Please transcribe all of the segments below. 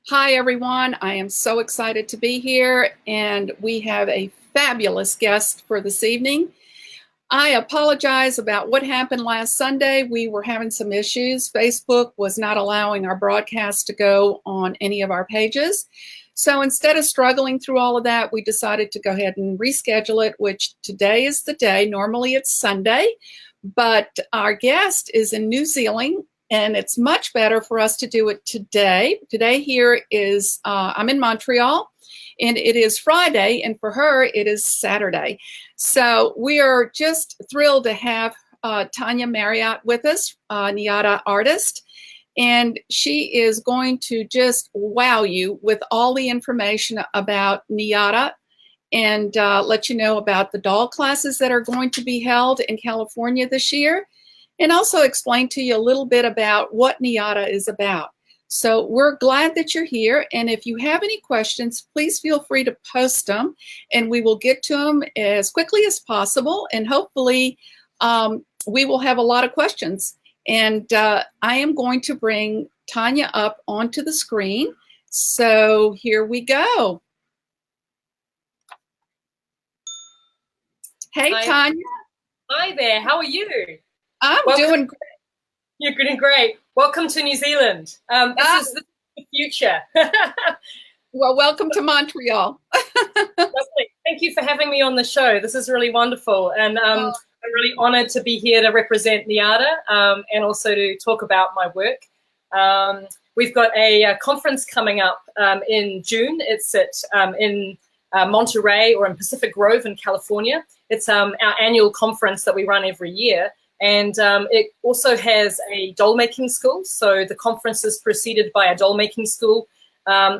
Hi, everyone. I am so excited to be here, and we have a fabulous guest for this evening. I apologize about what happened last Sunday. We were having some issues. Facebook was not allowing our broadcast to go on any of our pages. So instead of struggling through all of that, we decided to go ahead and reschedule it, which today is the day. Normally it's Sunday, but our guest is in New Zealand, and it's much better for us to do it today. Today here is, I'm in Montreal, and it is Friday, and for her, it is Saturday. So we are just thrilled to have Tanya Marriott with us, NIADA artist, and she is going to just wow you with all the information about NIADA and let you know about the doll classes that are going to be held in California this year, and also explain to you a little bit about what NIADA is about. So we're glad that you're here, and if you have any questions, please feel free to post them, and we will get to them as quickly as possible, and hopefully we will have a lot of questions. And I am going to bring Tanya up onto the screen. So here we go. Hey, Hi. Tanya. Hi there, how are you? I'm doing great. You're doing great. Welcome to New Zealand. This is the future. Well, welcome to Montreal. Lovely. Thank you for having me on the show. This is really wonderful. And I'm really honored to be here to represent NIADA and also to talk about my work. We've got a conference coming up in June. It's in Monterey, or in Pacific Grove in California. It's our annual conference that we run every year. And it also has a doll making school. So the conference is preceded by a doll making school,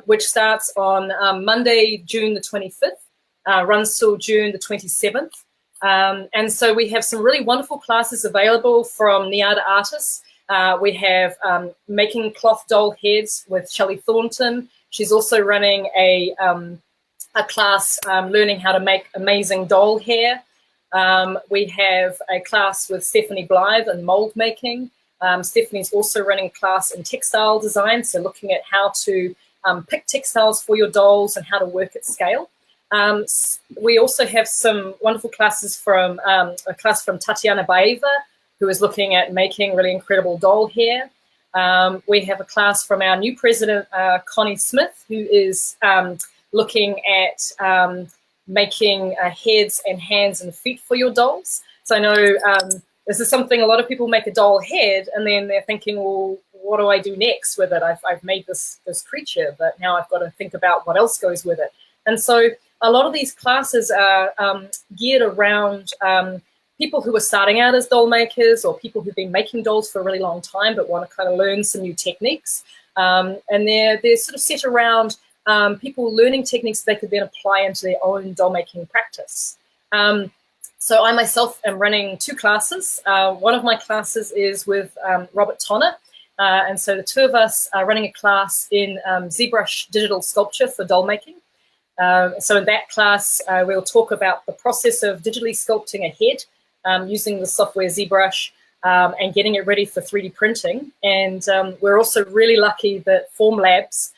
which starts on Monday, June the 25th, runs till June the 27th. And so we have some really wonderful classes available from NIADA artists. We have making cloth doll heads with Shelley Thornton. She's also running a class learning how to make amazing doll hair. We have a class with Stephanie Blythe in mold making. Stephanie's also running a class in textile design, so looking at how to pick textiles for your dolls and how to work at scale. We also have some wonderful classes from a class from Tanya Marriott, who is looking at making really incredible doll hair. We have a class from our new president, Connie Smith, who is looking at making heads and hands and feet for your dolls. So I know this is something a lot of people make a doll head and then they're thinking, well, what do I do next with it? I've made this creature, but now I've got to think about what else goes with it. And so a lot of these classes are geared around people who are starting out as doll makers, or people who've been making dolls for a really long time but want to kind of learn some new techniques. And they're sort of set around people learning techniques that they could then apply into their own doll making practice. So I myself am running two classes. One of my classes is with Robert Tonner. And so the two of us are running a class in ZBrush digital sculpture for doll making. So in that class, we'll talk about the process of digitally sculpting a head using the software ZBrush and getting it ready for 3D printing. And we're also really lucky that Formlabs,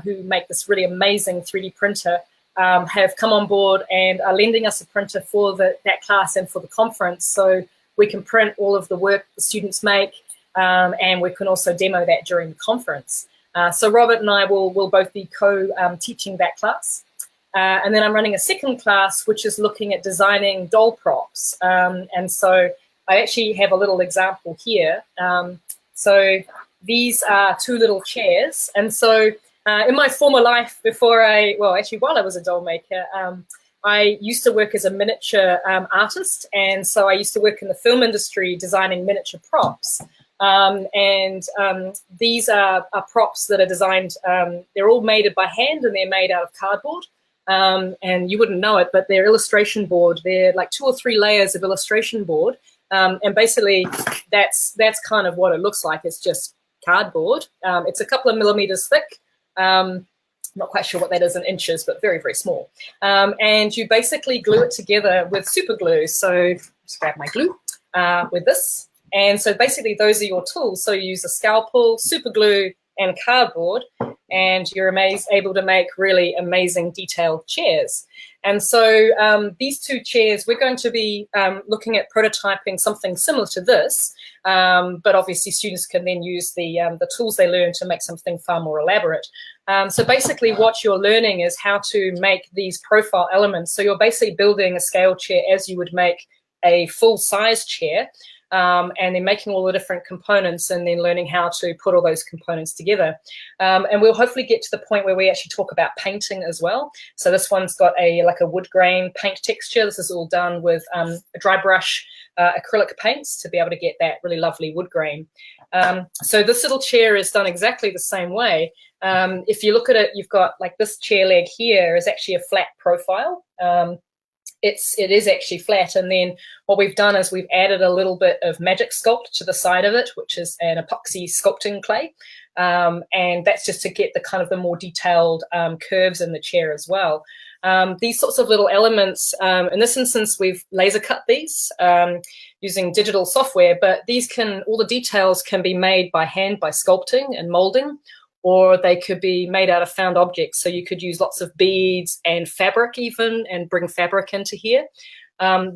who make this really amazing 3D printer, have come on board and are lending us a printer for that class and for the conference, so we can print all of the work the students make, and we can also demo that during the conference. So Robert and I will both be co-teaching that class. And then I'm running a second class, which is looking at designing doll props. And so I actually have a little example here. So these are two little chairs. And so in my former life, while I was a doll maker, I used to work as a miniature artist. And so I used to work in the film industry designing miniature props. These are props that are designed, they're all made by hand and they're made out of cardboard. And you wouldn't know it, but they're illustration board. They're like 2 or 3 layers of illustration board. And basically that's kind of what it looks like. It's just cardboard. It's a couple of millimeters thick. Not quite sure what that is in inches, but very, very small. And you basically glue it together with super glue. So just grab my glue with this. And so basically those are your tools. So you use a scalpel, super glue, and cardboard. and you're able to make really amazing detailed chairs. And so these two chairs, we're going to be looking at prototyping something similar to this, but obviously students can then use the tools they learn to make something far more elaborate. So basically what you're learning is how to make these profile elements. So you're basically building a scale chair as you would make a full-size chair, and then making all the different components and then learning how to put all those components together. And we'll hopefully get to the point where we actually talk about painting as well. So this one's got like a wood grain paint texture. This is all done with a dry brush acrylic paints to be able to get that really lovely wood grain. So this little chair is done exactly the same way. If you look at it, you've got like this chair leg here is actually a flat profile. It is actually flat, and then what we've done is we've added a little bit of Magic Sculpt to the side of it, which is an epoxy sculpting clay, and that's just to get the kind of the more detailed curves in the chair as well. These sorts of little elements, in this instance, we've laser cut these using digital software, but all the details can be made by hand by sculpting and molding, or they could be made out of found objects. So you could use lots of beads and fabric even, and bring fabric into here.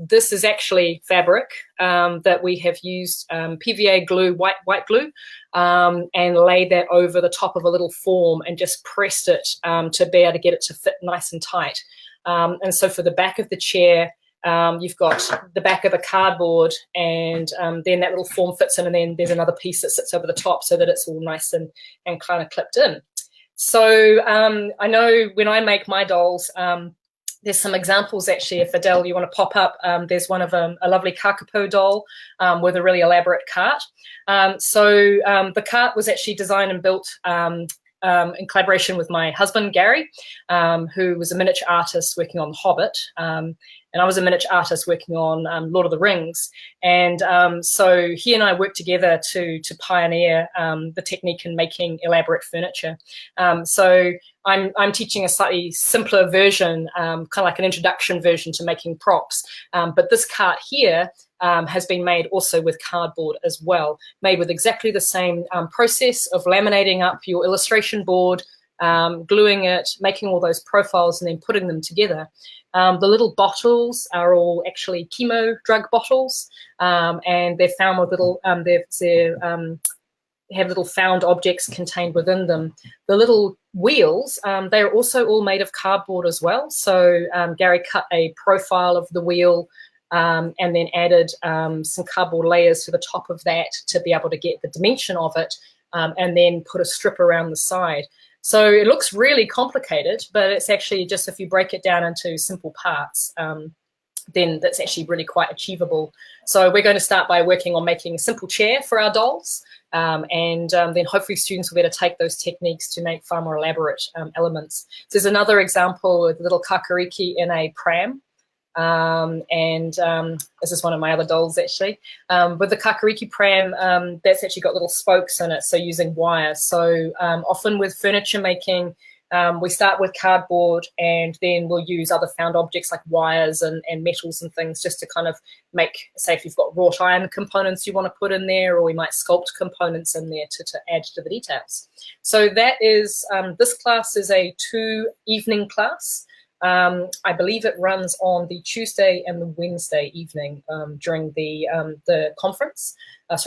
This is actually fabric that we have used PVA glue, white glue, and laid that over the top of a little form and just pressed it to be able to get it to fit nice and tight. And so for the back of the chair, you've got the back of a cardboard, and then that little form fits in, and then there's another piece that sits over the top so that it's all nice and kind of clipped in. So I know when I make my dolls, there's some examples actually. If Adele, you want to pop up, there's one of a lovely Kakapo doll with a really elaborate cart. So the cart was actually designed and built in collaboration with my husband, Gary, who was a miniature artist working on The Hobbit. And I was a miniature artist working on Lord of the Rings. And so he and I worked together to pioneer the technique in making elaborate furniture. So I'm teaching a slightly simpler version, kind of like an introduction version to making props. But this cart here has been made also with cardboard as well, made with exactly the same process of laminating up your illustration board, gluing it, making all those profiles, and then putting them together. The little bottles are all actually chemo drug bottles, and they're found with little, have little found objects contained within them. The little wheels, they're also all made of cardboard as well. So Gary cut a profile of the wheel and then added some cardboard layers to the top of that to be able to get the dimension of it, and then put a strip around the side. So it looks really complicated, but it's actually just, if you break it down into simple parts, then that's actually really quite achievable. So we're going to start by working on making a simple chair for our dolls, and then hopefully students will be able to take those techniques to make far more elaborate elements. So there's another example with a little kakariki in a pram. This is one of my other dolls actually. With the kakariki pram, that's actually got little spokes in it, so using wire. So often with furniture making, we start with cardboard, and then we'll use other found objects like wires and metals and things, just to kind of make, say if you've got wrought iron components you want to put in there, or we might sculpt components in there to add to the details. So that is, this class is a 2-evening class. I believe it runs on the Tuesday and the Wednesday evening during the conference,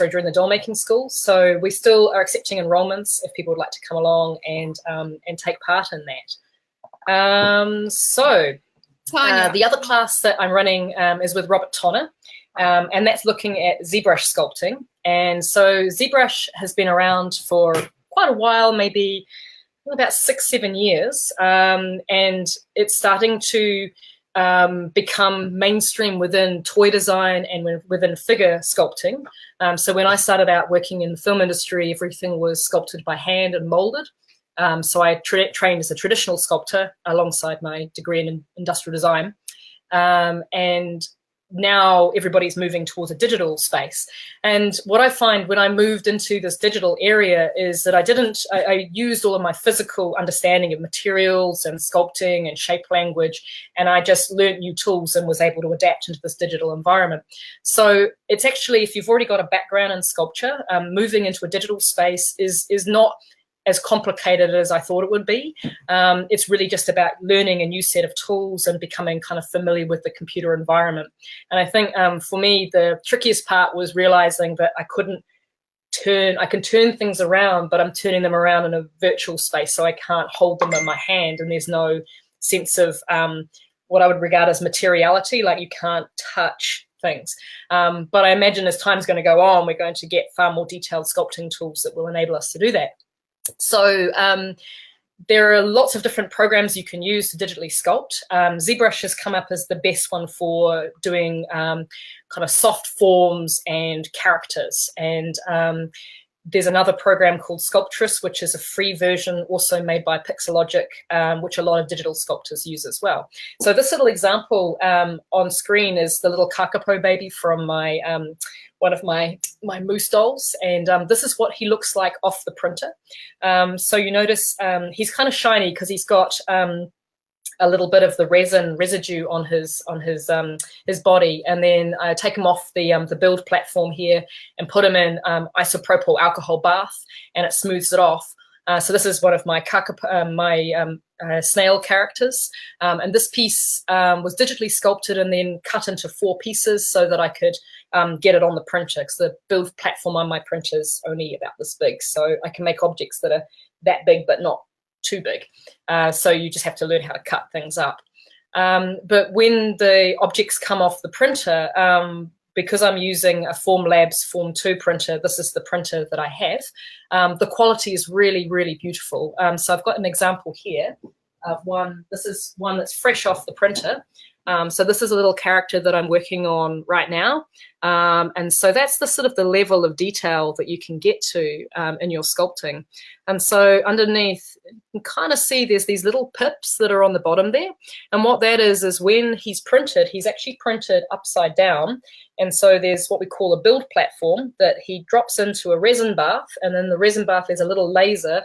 during the doll making school. So we still are accepting enrollments if people would like to come along and take part in that. The other class that I'm running is with Robert Tonner, and that's looking at ZBrush sculpting. And so ZBrush has been around for quite a while, maybe about 6-7 years, and it's starting to become mainstream within toy design and within figure sculpting. So when I started out working in the film industry, everything was sculpted by hand and molded. So I trained as a traditional sculptor alongside my degree in industrial design. And now everybody's moving towards a digital space. And what I find when I moved into this digital area is that I used all of my physical understanding of materials and sculpting and shape language, and I just learned new tools and was able to adapt into this digital environment. So it's actually, if you've already got a background in sculpture, moving into a digital space is not as complicated as I thought it would be. It's really just about learning a new set of tools and becoming kind of familiar with the computer environment. And I think for me, the trickiest part was realizing that I can turn things around, but I'm turning them around in a virtual space, so I can't hold them in my hand, and there's no sense of what I would regard as materiality, like you can't touch things. But I imagine as time's going to go on, we're going to get far more detailed sculpting tools that will enable us to do that. So there are lots of different programs you can use to digitally sculpt. ZBrush has come up as the best one for doing kind of soft forms and characters. And there's another program called Sculptor, which is a free version also made by Pixelogic, which a lot of digital sculptors use as well. So this little example on screen is the little Kakapo baby from my one of my moose dolls, and this is what he looks like off the printer. So you notice he's kind of shiny because he's got a little bit of the resin residue on his body, and then I take him off the build platform here and put him in isopropyl alcohol bath, and it smooths it off. So this is one of my snail characters, and this piece was digitally sculpted and then cut into 4 pieces so that I could get it on the printer, because the build platform on my printer is only about this big, so I can make objects that are that big but not too big. So you just have to learn how to cut things up. But when the objects come off the printer, because I'm using a Formlabs Form 2 printer, this is the printer that I have, the quality is really, really beautiful. So I've got an example here of one. This is one that's fresh off the printer. So this is a little character that I'm working on right now. And so that's the sort of the level of detail that you can get to in your sculpting. And so underneath, you can kind of see there's these little pips that are on the bottom there. And what that is when he's printed, he's actually printed upside down. And so there's what we call a build platform that he drops into a resin bath. And then the resin bath is a little laser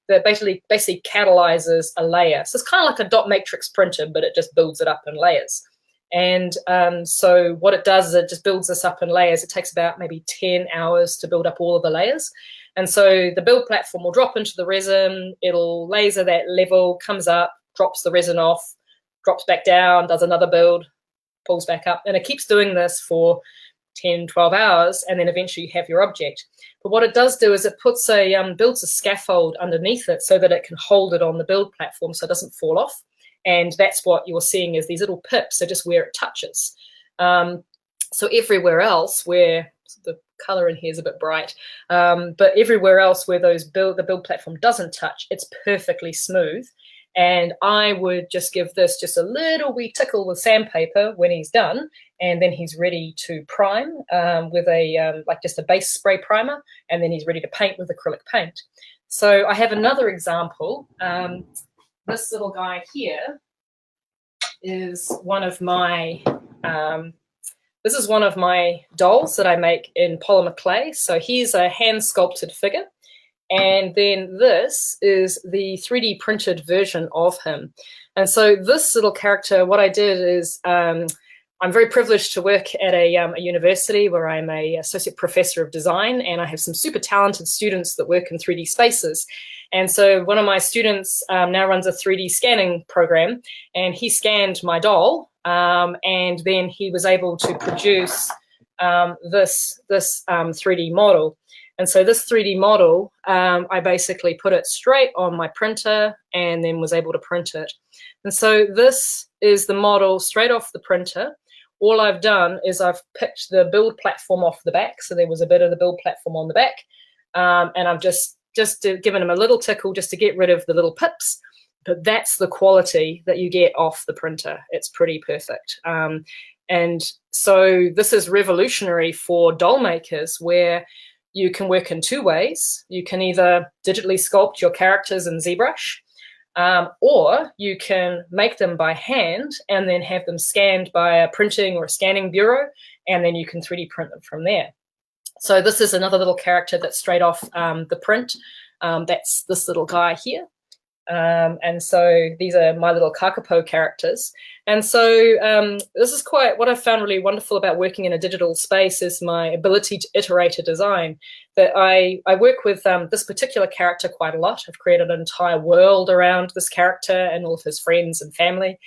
that basically catalyzes a layer. So it's kind of like a dot matrix printer, but it just builds it up in layers. And so what it does is it just builds this up in layers. It takes about maybe 10 hours to build up all of the layers. And so the build platform will drop into the resin, it'll laser that level, comes up, drops the resin off, drops back down, does another build, pulls back up. And it keeps doing this for 10, 12 hours, and then eventually you have your object. But what it does do is it puts builds a scaffold underneath it so that it can hold it on the build platform so it doesn't fall off. And that's what you're seeing is these little pips are just where it touches. So everywhere else where the color in here is a bit bright, but everywhere else where the build platform doesn't touch, it's perfectly smooth. And I would just give this just a little wee tickle with sandpaper when he's done, and then he's ready to prime with like just a base spray primer, and then he's ready to paint with acrylic paint. So I have another example. This little guy here is one of my this is one of my dolls that I make in polymer clay. So here's a hand sculpted figure. And then this is the 3D printed version of him. And so this little character, what I did is I'm very privileged to work at a university where I'm an associate professor of design, and I have some super talented students that work in 3D spaces. And so one of my students now runs a 3D scanning program, and he scanned my doll, and then he was able to produce this 3D model. And so this 3D model, I basically put it straight on my printer and then was able to print it. And so this is the model straight off the printer. All I've done is I've picked the build platform off the back. So there was a bit of the build platform on the back. And I've just given him a little tickle just to get rid of the little pips. But that's the quality that you get off the printer. It's pretty perfect. And so this is revolutionary for doll makers, where you can work in 2 ways. You can either digitally sculpt your characters in ZBrush, or you can make them by hand and then have them scanned by a printing or a scanning bureau, and then you can 3D print them from there. So this is another little character that's straight off the print. That's this little guy here. And so these are my little kakapo characters. And so this is quite what I found really wonderful about working in a digital space is my ability to iterate a design. That I work with this particular character quite a lot. I've created an entire world around this character and all of his friends and family.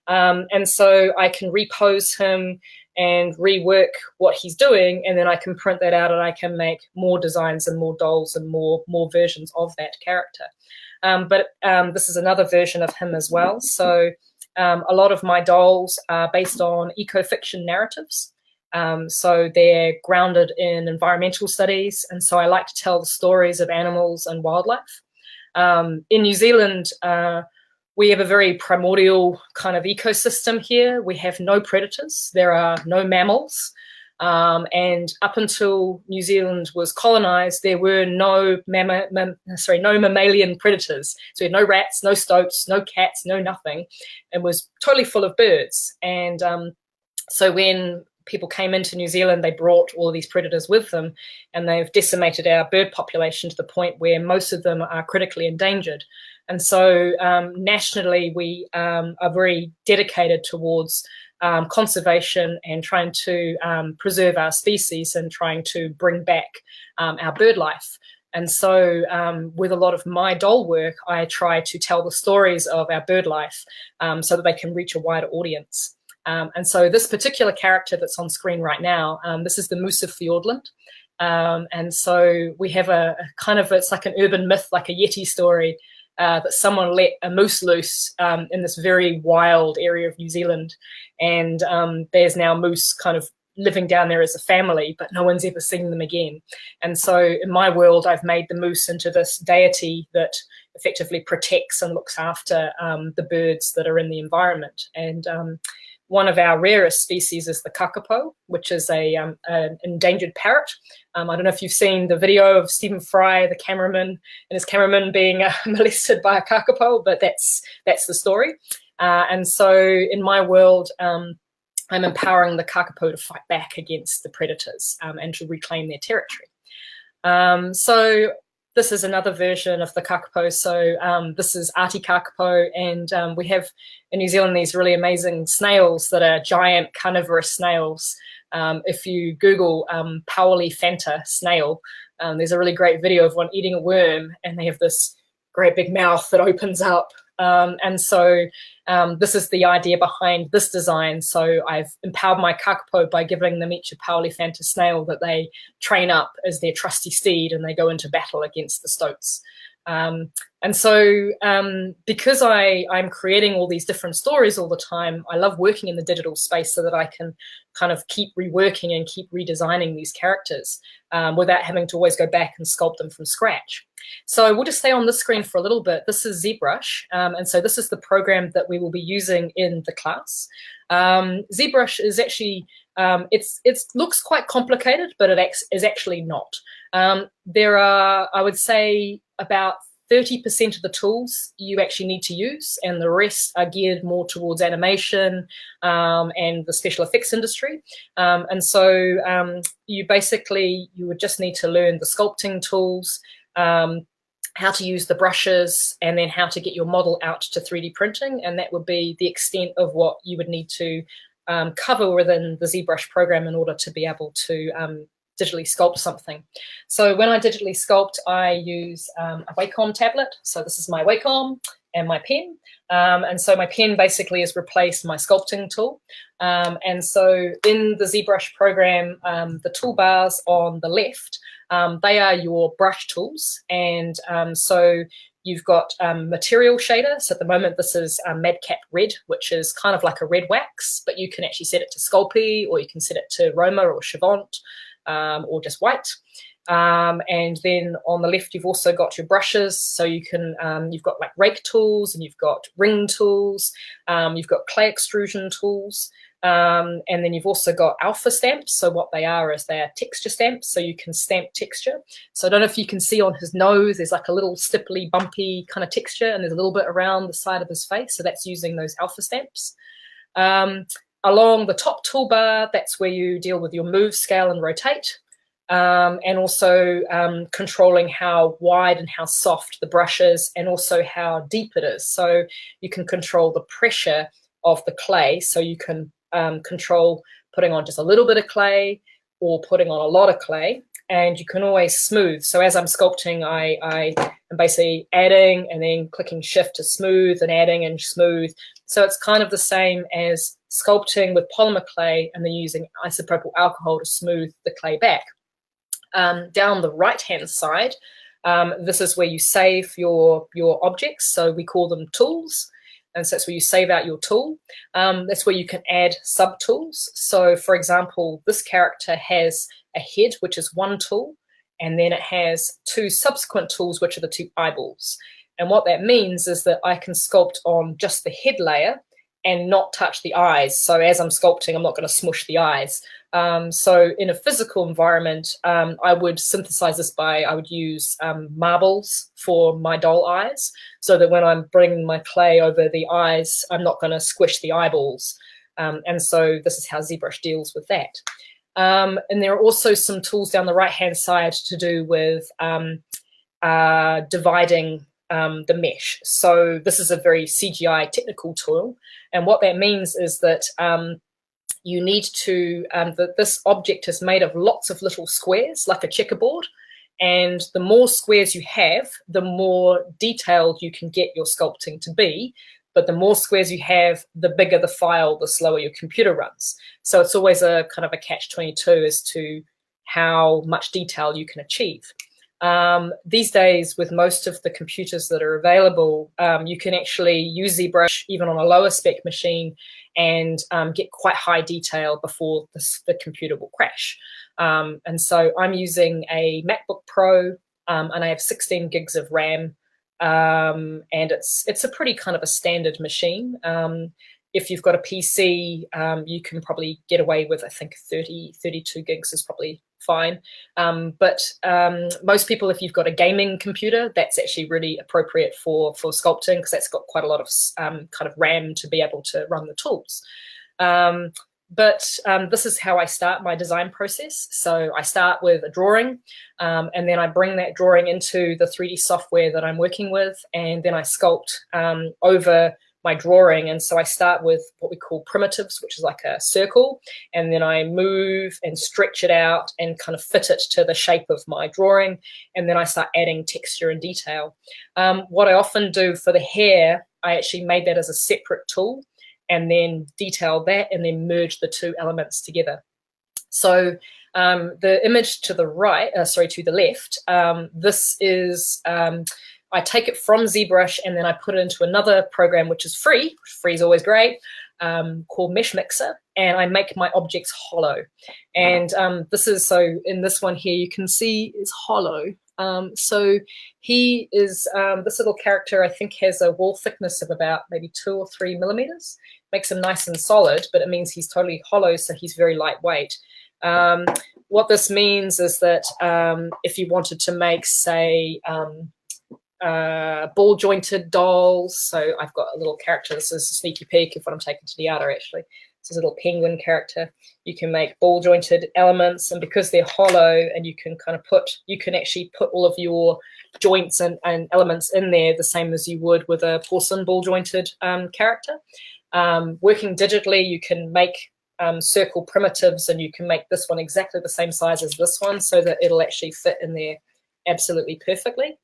And so I can repose him and rework what he's doing, and then I can print that out and I can make more designs and more dolls and more versions of that character. But this is another version of him as well. So a lot of my dolls are based on eco-fiction narratives. So they're grounded in environmental studies. And so I like to tell the stories of animals and wildlife. In New Zealand, we have a very primordial kind of ecosystem here. We have no predators. There are no mammals. And up until New Zealand was colonized, there were no mammalian predators. So we had no rats, no stoats, no cats, no nothing. It was totally full of birds. And so when people came into New Zealand, they brought all of these predators with them, and they've decimated our bird population to the point where most of them are critically endangered. And so nationally, we are very dedicated towards conservation and trying to preserve our species and trying to bring back our bird life. And so with a lot of my doll work, I try to tell the stories of our bird life so that they can reach a wider audience. And so this particular character that's on screen right now, this is the moose of Fiordland. And so we have a kind of, it's like an urban myth, like a Yeti story, that someone let a moose loose in this very wild area of New Zealand. And there's now moose kind of living down there as a family, but no one's ever seen them again. And so in my world, I've made the moose into this deity that effectively protects and looks after the birds that are in the environment. And one of our rarest species is the kakapo, which is an endangered parrot. I don't know if you've seen the video of Stephen Fry, the cameraman, and his cameraman being molested by a kakapo, but that's the story. And so in my world, I'm empowering the kakapo to fight back against the predators and to reclaim their territory. So this is another version of the kakapo. So this is Arti kakapo, and we have in New Zealand these really amazing snails that are giant carnivorous snails. If you Google Paoli Fanta snail, there's a really great video of one eating a worm, and they have this great big mouth that opens up. And so this is the idea behind this design. So I've empowered my kakapo by giving them each a Paoli Fanta snail that they train up as their trusty steed, and they go into battle against the stoats. And so because I'm creating all these different stories all the time, I love working in the digital space so that I can kind of keep reworking and keep redesigning these characters without having to always go back and sculpt them from scratch. So we'll just stay on this screen for a little bit. This is ZBrush, and so this is the program that we will be using in the class. ZBrush is actually, it looks quite complicated, but it is actually not. There are, I would say, about 30% of the tools you actually need to use, and the rest are geared more towards animation and the special effects industry. And so you would just need to learn the sculpting tools, how to use the brushes, and then how to get your model out to 3D printing. And that would be the extent of what you would need to cover within the ZBrush program in order to be able to digitally sculpt something. So when I digitally sculpt, I use a Wacom tablet. So this is my Wacom and my pen. And so my pen basically has replaced my sculpting tool. And so in the ZBrush program, the toolbars on the left, they are your brush tools. And so you've got material shader. So at the moment, this is Madcap Red, which is kind of like a red wax, but you can actually set it to Sculpey, or you can set it to Roma or Chavant, or just white. And then on the left, you've also got your brushes. So you can, you've got like rake tools, and you've got ring tools, you've got clay extrusion tools, and then you've also got alpha stamps. So what they are is they are texture stamps, so you can stamp texture. So I don't know if you can see on his nose, there's like a little stipply, bumpy kind of texture, and there's a little bit around the side of his face. So that's using those alpha stamps. Along the top toolbar, that's where you deal with your move, scale, and rotate. and also controlling how wide and how soft the brush is, and also how deep it is. So you can control the pressure of the clay, so you can control putting on just a little bit of clay or putting on a lot of clay, and you can always smooth. So as I'm sculpting, I am basically adding and then clicking shift to smooth and adding and smooth. So it's kind of the same as sculpting with polymer clay and then using isopropyl alcohol to smooth the clay back. Down the right-hand side, this is where you save your objects. So we call them tools. And so that's where you save out your tool. That's where you can add sub-tools. So for example, this character has a head, which is one tool, and then it has two subsequent tools, which are the two eyeballs. And what that means is that I can sculpt on just the head layer and not touch the eyes. So as I'm sculpting, I'm not going to smush the eyes. So in a physical environment, I would synthesize this by, I would use marbles for my doll eyes, so that when I'm bringing my clay over the eyes, I'm not going to squish the eyeballs. And so this is how ZBrush deals with that. And there are also some tools down the right-hand side to do with dividing the mesh. So this is a very CGI technical tool. And what that means is that you need to, that this object is made of lots of little squares, like a checkerboard. And the more squares you have, the more detailed you can get your sculpting to be. But the more squares you have, the bigger the file, the slower your computer runs. So it's always a kind of a catch-22 as to how much detail you can achieve. These days, with most of the computers that are available, you can actually use ZBrush even on a lower spec machine and get quite high detail before the computer will crash. And so I'm using a MacBook Pro, and I have 16 gigs of RAM, and it's a pretty kind of a standard machine. If you've got a PC, you can probably get away with, I think, 32 gigs is probably fine. But most people, if you've got a gaming computer, that's actually really appropriate for sculpting, because that's got quite a lot of kind of RAM to be able to run the tools. But this is how I start my design process. So I start with a drawing, and then I bring that drawing into the 3D software that I'm working with, and then I sculpt over my drawing. And so I start with what we call primitives, which is like a circle, and then I move and stretch it out and kind of fit it to the shape of my drawing, and then I start adding texture and detail. What I often do for the hair, I actually made that as a separate tool, and then detail that and then merge the two elements together. So the image to the right, to the left, this is, I take it from ZBrush and then I put it into another program which is free. Free is always great, called Mesh Mixer, and I make my objects hollow. And this is, so in this one here, you can see is hollow. So he is, this little character I think has a wall thickness of about maybe 2 or 3 millimeters. Makes him nice and solid, but it means he's totally hollow, so he's very lightweight. What this means is that if you wanted to make, say, ball jointed dolls, so I've got a little character, this is a sneaky peek of what I'm taking to NIADA actually. This is a little penguin character. You can make ball jointed elements, and because they're hollow and you can kind of put, you can actually put all of your joints and elements in there the same as you would with a porcelain ball jointed character. Working digitally, you can make circle primitives, and you can make this one exactly the same size as this one so that it'll actually fit in there absolutely perfectly.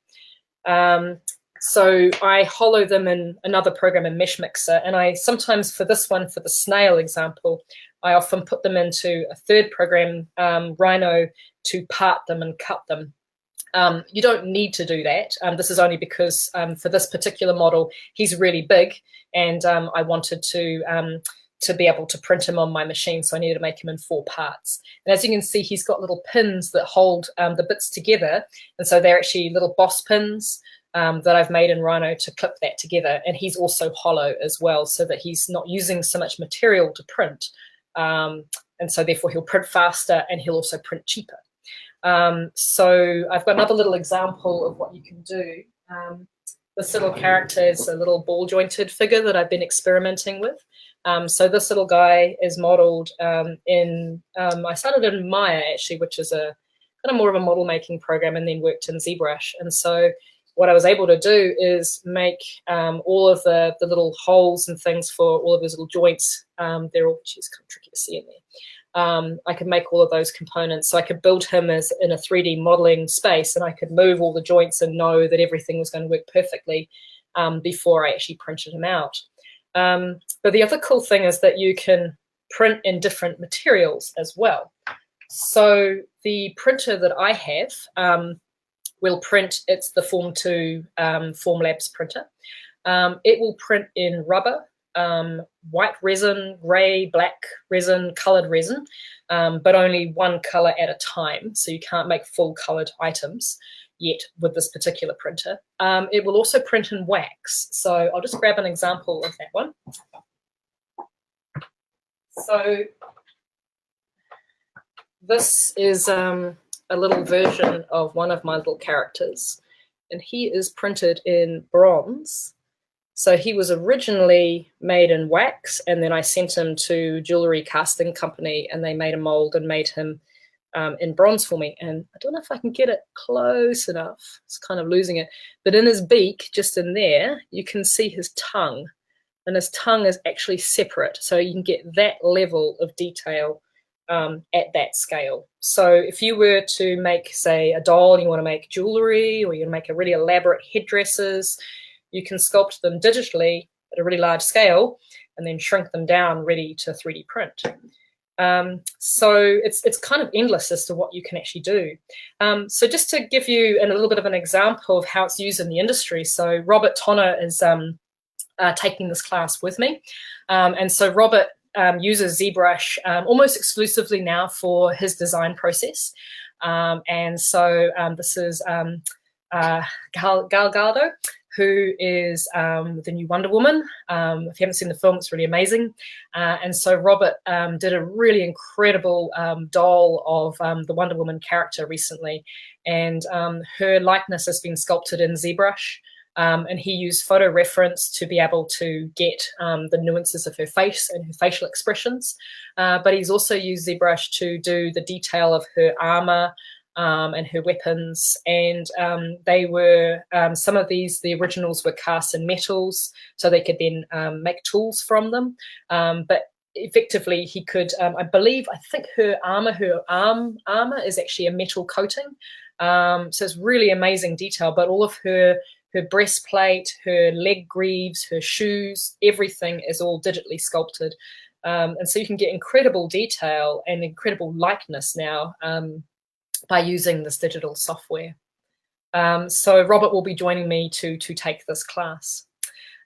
So I hollow them in another program, in Mesh Mixer, and I sometimes, for this one, for the snail example, I often put them into a third program, Rhino, to part them and cut them. You don't need to do that. This is only because for this particular model, he's really big, and I wanted to be able to print him on my machine, so I needed to make him in 4 parts. And as you can see, he's got little pins that hold the bits together, and so they're actually little boss pins that I've made in Rhino to clip that together. And he's also hollow as well, so that he's not using so much material to print, and so therefore he'll print faster and he'll also print cheaper. So I've got another little example of what you can do. This little character is a little ball jointed figure that I've been experimenting with. So this little guy is modeled in, I started in Maya actually, which is a kind of more of a model making program, and then worked in ZBrush. And so what I was able to do is make all of the little holes and things for all of those little joints. They're all, geez, kind of tricky to see in there. I could make all of those components. So I could build him as in a 3D modeling space, and I could move all the joints and know that everything was going to work perfectly before I actually printed him out. But the other cool thing is that you can print in different materials as well. So the printer that I have will print, it's the Form 2 Formlabs printer. It will print in rubber, white resin, grey, black resin, coloured resin, but only one colour at a time. So you can't make full coloured items yet with this particular printer. It will also print in wax. So I'll just grab an example of that one. So this is a little version of one of my little characters, and he is printed in bronze. So he was originally made in wax, and then I sent him to jewelry casting company, and they made a mold and made him in bronze for me. And I don't know if I can get it close enough. It's kind of losing it. But in his beak, just in there, you can see his tongue, and his tongue is actually separate. So you can get that level of detail at that scale. So if you were to make, say, a doll, and you want to make jewelry, or you want to make a really elaborate headdresses, you can sculpt them digitally at a really large scale and then shrink them down ready to 3D print. So it's kind of endless as to what you can actually do. So just to give you a little bit of an example of how it's used in the industry. So Robert Tonner is taking this class with me. And so Robert uses ZBrush almost exclusively now for his design process. And so this is Gal Gadot, who is the new Wonder Woman. If you haven't seen the film, it's really amazing. And so Robert did a really incredible doll of the Wonder Woman character recently. And her likeness has been sculpted in ZBrush. And he used photo reference to be able to get the nuances of her face and her facial expressions. But he's also used ZBrush to do the detail of her armor and her weapons. And they were, some of these, the originals were cast in metals, so they could then make tools from them. But effectively he could, I think her armor is actually a metal coating. So it's really amazing detail, but all of her breastplate, her leg greaves, her shoes, everything is all digitally sculpted. And so you can get incredible detail and incredible likeness now by using this digital software. So Robert will be joining me to take this class.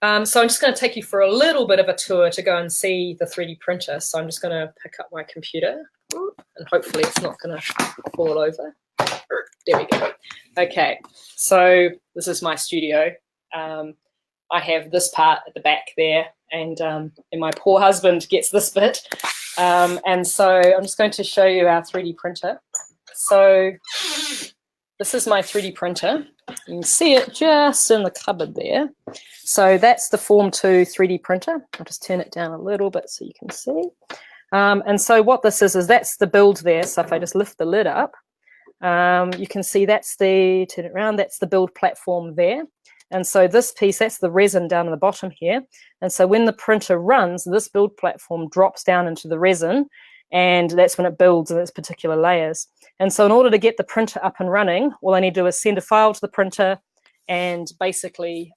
So I'm just going to take you for a little bit of a tour to go and see the 3D printer. So I'm just going to pick up my computer, and hopefully it's not going to fall over. There we go. Okay, so this is my studio. I have this part at the back there, and my poor husband gets this bit. And so I'm just going to show you our 3D printer. So this is my 3D printer. You can see it just in the cupboard there. So that's the Form 2 3D printer. I'll just turn it down a little bit so you can see. And so what this is that's the build there. So if I just lift the lid up, you can see that's the, turn it around, that's the build platform there. And so this piece, that's the resin down at the bottom here. And so when the printer runs, this build platform drops down into the resin, and that's when it builds in its particular layers. And so in order to get the printer up and running, all I need to do is send a file to the printer and basically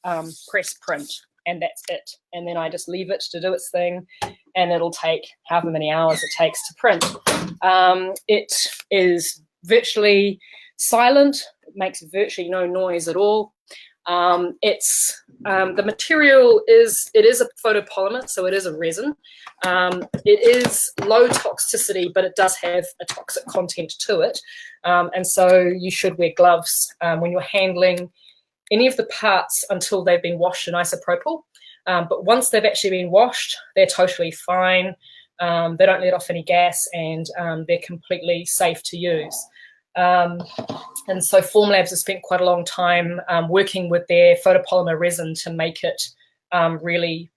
press print, and that's it. And then I just leave it to do its thing, and it'll take however many hours it takes to print. It is virtually silent. It makes virtually no noise at all. The material is a photopolymer, so it is a resin. It is low toxicity, but it does have a toxic content to it. And so you should wear gloves when you're handling any of the parts until they've been washed in isopropyl. But once they've actually been washed, they're totally fine. They don't let off any gas, and they're completely safe to use. And so Formlabs has spent quite a long time working with their photopolymer resin to make it really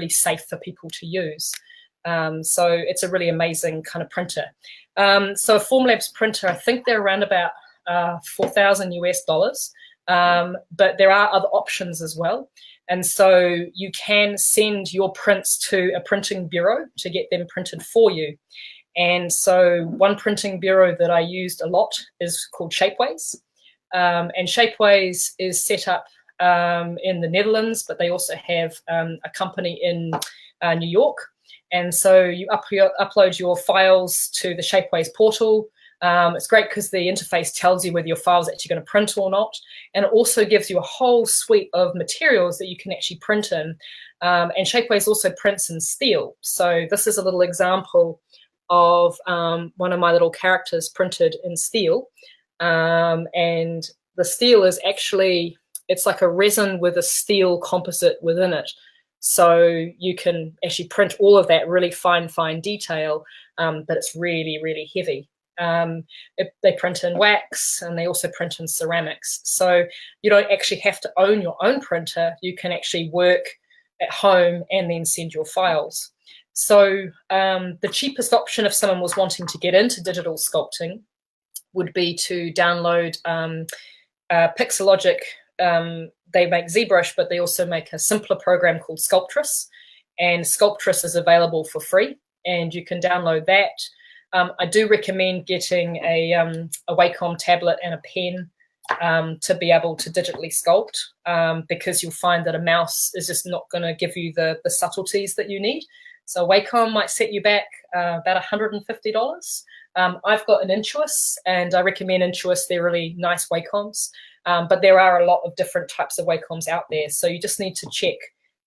safe for people to use. So it's a really amazing kind of printer. So a Formlabs printer, I think they're around about $4,000 US, but there are other options as well. And so you can send your prints to a printing bureau to get them printed for you. And so one printing bureau that I used a lot is called Shapeways. And Shapeways is set up in the Netherlands, but they also have a company in New York. And so you upload your files to the Shapeways portal. It's great because the interface tells you whether your file is actually going to print or not. And it also gives you a whole suite of materials that you can actually print in. And Shapeways also prints in steel. So this is a little example of one of my little characters printed in steel. And the steel is actually, it's like a resin with a steel composite within it. So you can actually print all of that really fine detail, but it's really, really heavy. They print in wax and they also print in ceramics. So you don't actually have to own your own printer. You can actually work at home and then send your files. So the cheapest option if someone was wanting to get into digital sculpting would be to download Pixologic. They make ZBrush, but they also make a simpler program called Sculptor. And Sculptor is available for free, and you can download that. I do recommend getting a Wacom tablet and a pen to be able to digitally sculpt, because you'll find that a mouse is just not going to give you the subtleties that you need. So Wacom might set you back about $150. I've got an Intuos, and I recommend Intuos. They're really nice Wacoms, but there are a lot of different types of Wacoms out there. So you just need to check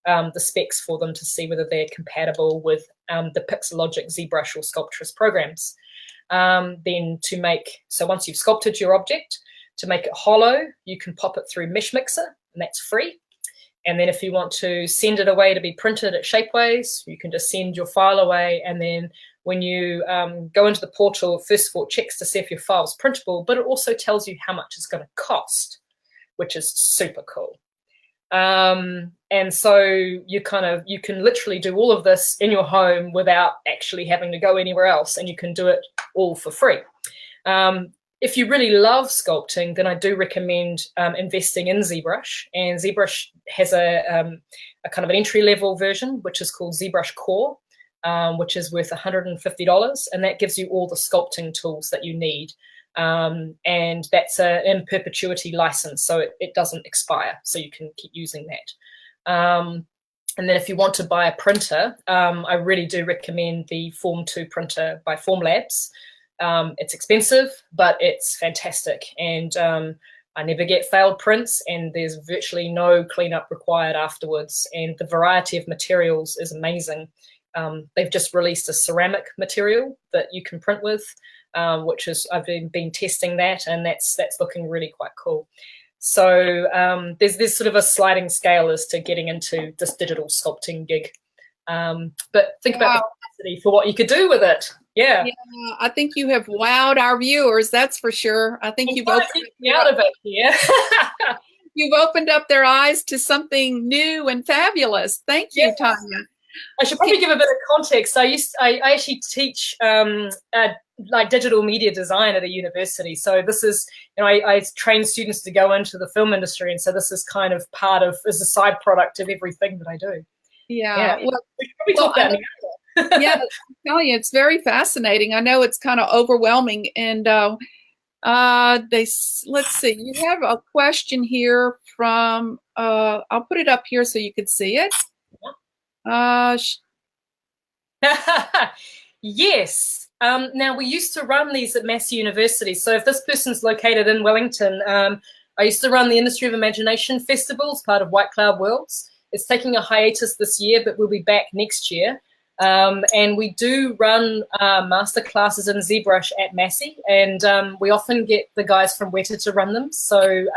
the specs for them to see whether they're compatible with the Pixologic, ZBrush, or Sculptor programs. Then so once you've sculpted your object, to make it hollow, you can pop it through Mesh Mixer, and that's free. And then if you want to send it away to be printed at Shapeways, you can just send your file away. And then when you go into the portal, first of all, it checks to see if your file's printable, but it also tells you how much it's going to cost, which is super cool. And so you can literally do all of this in your home without actually having to go anywhere else, and you can do it all for free. If you really love sculpting, then I do recommend investing in ZBrush. And ZBrush has a kind of an entry-level version, which is called ZBrush Core, which is worth $150. And that gives you all the sculpting tools that you need. And that's an in perpetuity license, so it doesn't expire, so you can keep using that. And then if you want to buy a printer, I really do recommend the Form 2 printer by Formlabs. It's expensive, but it's fantastic. And I never get failed prints, and there's virtually no cleanup required afterwards. And the variety of materials is amazing. They've just released a ceramic material that you can print with, which is, I've been testing that, and that's looking really quite cool. So there's sort of a sliding scale as to getting into this digital sculpting gig. But think about the capacity for what you could do with it. Yeah, I think you have wowed our viewers. That's for sure. I think you've opened me out of it here. You've opened up their eyes to something new and fabulous. Thank you, Tanya. I should probably give a bit of context. I actually teach like digital media design at a university. So this is, I train students to go into the film industry, and so this is kind of as a side product of everything that I do. Yeah. Well, we should probably talk about yeah, I'm telling you, it's very fascinating. I know it's kind of overwhelming, and let's see. You have a question here from. I'll put it up here so you can see it. Yes. Now, we used to run these at Massey University. So if this person's located in Wellington, I used to run the Industry of Imagination Festival as part of White Cloud Worlds. It's taking a hiatus this year, but we'll be back next year. And we do run master classes in ZBrush at Massey, and we often get the guys from Weta to run them. So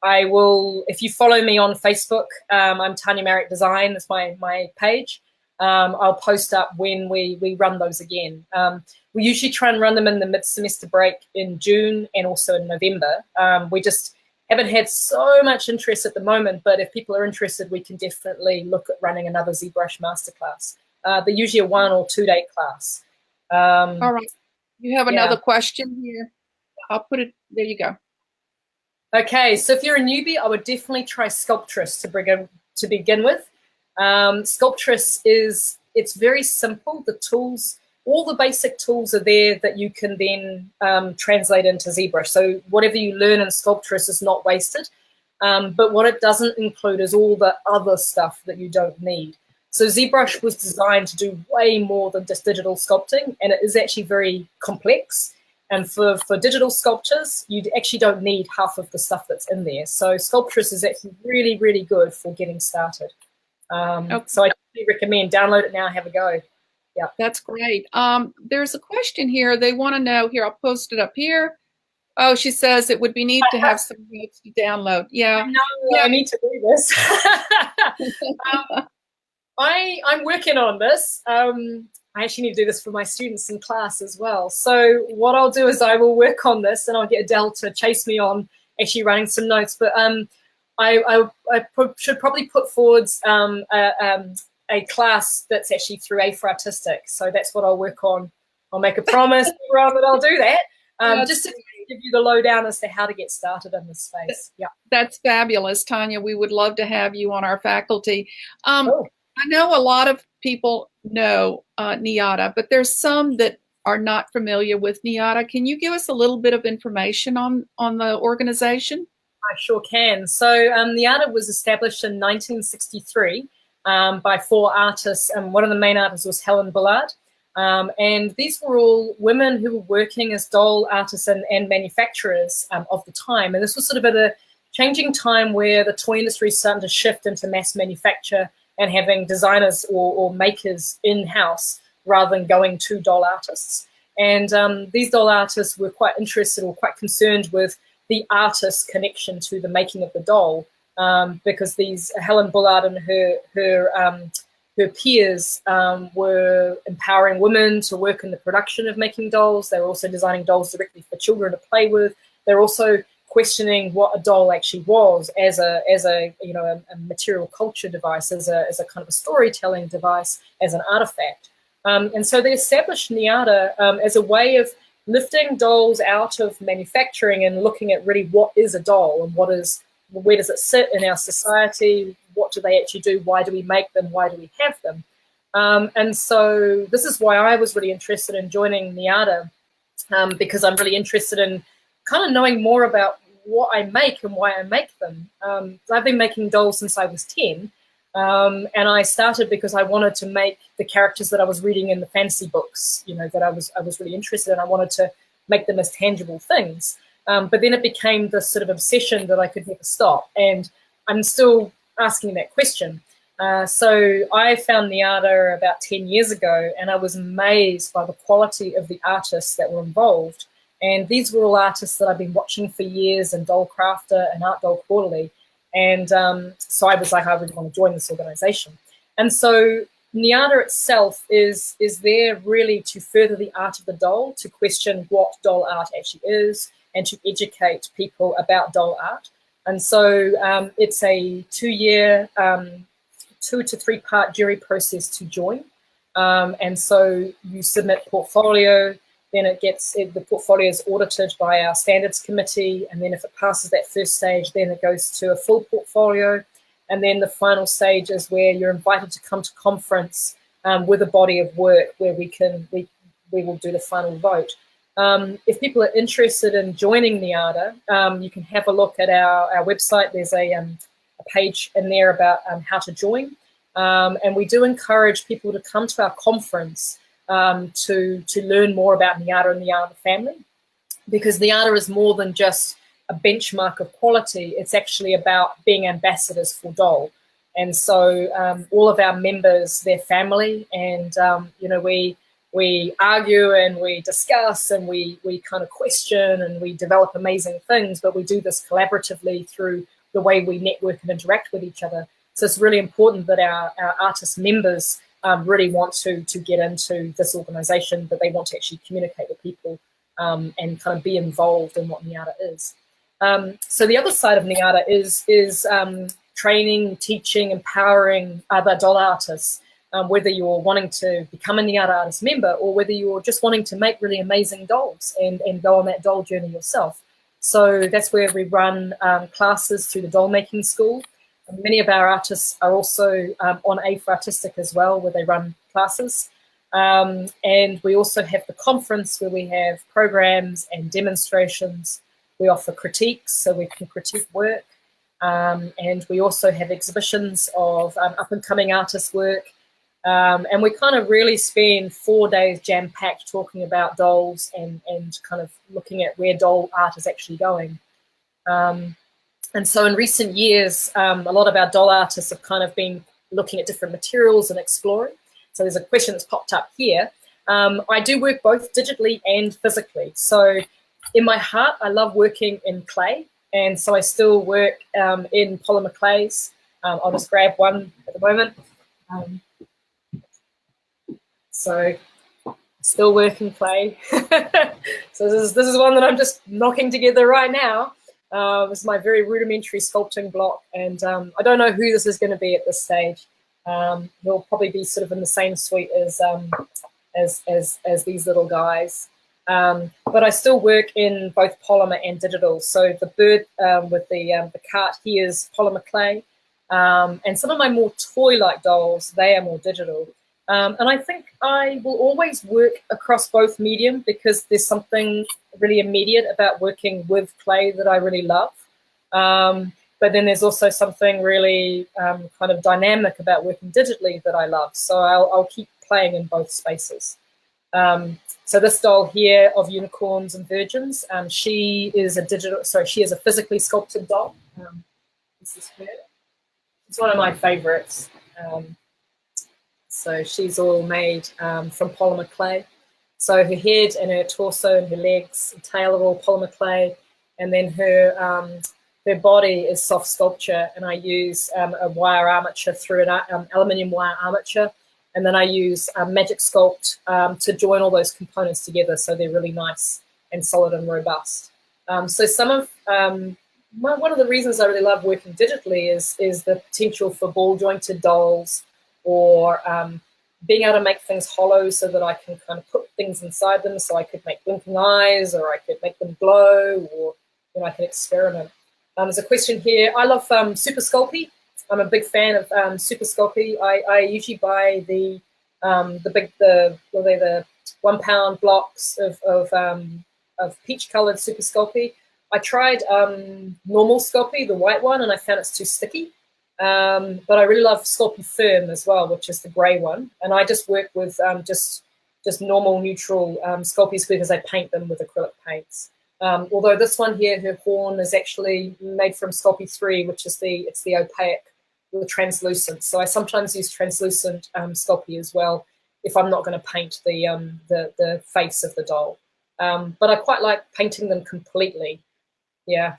I will, if you follow me on Facebook, I'm Tanya Marriott Design, that's my page. I'll post up when we run those again. We usually try and run them in the mid-semester break in June and also in November. We just haven't had so much interest at the moment, but if people are interested, we can definitely look at running another ZBrush masterclass. They're usually a 1 or 2 day class. All right. You have another Yeah. question here. I'll put it, there you go. Okay, so if you're a newbie, I would definitely try Sculptress to begin with. Sculptress it's very simple. The tools, all the basic tools are there that you can then translate into ZBrush. So whatever you learn in Sculptress is not wasted. But what it doesn't include is all the other stuff that you don't need. So ZBrush was designed to do way more than just digital sculpting, and it is actually very complex. And for digital sculptures, you actually don't need half of the stuff that's in there. So Sculptress is actually really, really good for getting started. Okay. So I definitely recommend download it now, have a go. Yeah, that's great. There's a question here. They want to know, here, I'll post it up here. Oh, she says it would be neat to have some notes to download. Yeah. I know, yeah. I need to do this. I'm working on this. I actually need to do this for my students in class as well. So what I'll do is I will work on this, and I'll get Adele to chase me on actually writing some notes. But I should probably put forward a class that's actually through A for Artistic. So that's what I'll work on. I'll make a promise that I'll do that. Just to give you the lowdown as to how to get started in this space. Yeah, that's fabulous, Tanya. We would love to have you on our faculty. I know a lot of people know NIADA, but there's some that are not familiar with NIADA. Can you give us a little bit of information on the organization? I sure can. So NIADA was established in 1963 by 4 artists, and one of the main artists was Helen Bullard. And these were all women who were working as doll artists and manufacturers of the time. And this was sort of at a changing time where the toy industry is starting to shift into mass manufacture and having designers or makers in-house rather than going to doll artists. And these doll artists were quite interested or quite concerned with the artist's connection to the making of the doll, because these Helen Bullard and her peers were empowering women to work in the production of making dolls. They were also designing dolls directly for children to play with. They're also questioning what a doll actually was as a material culture device, as a kind of a storytelling device, as an artifact. And so they established NIADA as a way of lifting dolls out of manufacturing and looking at really what is a doll and where does it sit in our society, what do they actually do, why do we make them, why do we have them. And so this is why I was really interested in joining NIADA, because I'm really interested in kind of knowing more about what I make and why I make them. I've been making dolls since I was 10, and I started because I wanted to make the characters that I was reading in the fantasy books, that I was really interested in. I wanted to make them as tangible things. But then it became this sort of obsession that I could never stop, and I'm still asking that question. So I found NIADA about 10 years ago, and I was amazed by the quality of the artists that were involved. And these were all artists that I've been watching for years in Doll Crafter and Art Doll Quarterly. And so I was like, I really want to join this organization. And so NIADA itself is there really to further the art of the doll, to question what doll art actually is, and to educate people about doll art. And so it's a 2-year, 2 to 3 part jury process to join. And so you submit portfolio, then the portfolio is audited by our standards committee, and then if it passes that first stage, then it goes to a full portfolio, and then the final stage is where you're invited to come to conference with a body of work where we will do the final vote. If people are interested in joining NIADA, you can have a look at our website. There's a page in there about how to join, and we do encourage people to come to our conference to learn more about NIADA and the NIADA family, because NIADA is more than just a benchmark of quality. It's actually about being ambassadors for doll. And so all of our members, their family, and we argue and we discuss and we kind of question and we develop amazing things, but we do this collaboratively through the way we network and interact with each other. So it's really important that our artist members really want to get into this organization, that they want to actually communicate with people and kind of be involved in what NIADA is. So the other side of NIADA is training, teaching, empowering other doll artists. whether you're wanting to become a NIADA artist member or whether you're just wanting to make really amazing dolls and go on that doll journey yourself. So that's where we run classes through the doll making school. And many of our artists are also on A for Artistic as well, where they run classes. And we also have the conference where we have programs and demonstrations. We offer critiques, so we can critique work. And we also have exhibitions of up-and-coming artists' work. And we kind of really spend 4 days jam-packed talking about dolls and kind of looking at where doll art is actually going. And so in recent years, a lot of our doll artists have kind of been looking at different materials and exploring. So there's a question that's popped up here. I do work both digitally and physically. So in my heart, I love working in clay. And so I still work in polymer clays. I'll just grab one at the moment. So still work in clay. So this is one that I'm just knocking together right now. This is my very rudimentary sculpting block. And I don't know who this is going to be at this stage. He'll probably be sort of in the same suite as these little guys. But I still work in both polymer and digital. So the bird with the cart here is polymer clay. And some of my more toy-like dolls, they are more digital. And I think I will always work across both medium because there's something really immediate about working with clay that I really love. But then there's also something really kind of dynamic about working digitally that I love. So I'll keep playing in both spaces. So this doll here of unicorns and virgins, she is a physically sculpted doll. This is her. It's one of my favorites. So she's all made from polymer clay. So her head and her torso and her legs and tail are all polymer clay. And then her body is soft sculpture. And I use a wire armature through an aluminium wire armature. And then I use Magic Sculpt to join all those components together so they're really nice and solid and robust. So some of one of the reasons I really love working digitally is the potential for ball jointed dolls, or being able to make things hollow so that I can kind of put things inside them. So I could make blinking eyes, or I could make them glow, or I can experiment. There's a question here. I love Super Sculpey. I'm a big fan of Super Sculpey. I usually buy the 1 pound blocks of peach colored Super Sculpey. I tried normal Sculpey, the white one, and I found it's too sticky. But I really love Sculpey Firm as well, which is the grey one. And I just work with just normal neutral Sculpeys because I paint them with acrylic paints. Although this one here, her horn is actually made from Sculpey 3, which is the opaque, the translucent. So I sometimes use translucent Sculpey as well if I'm not going to paint the face of the doll. But I quite like painting them completely. Yeah.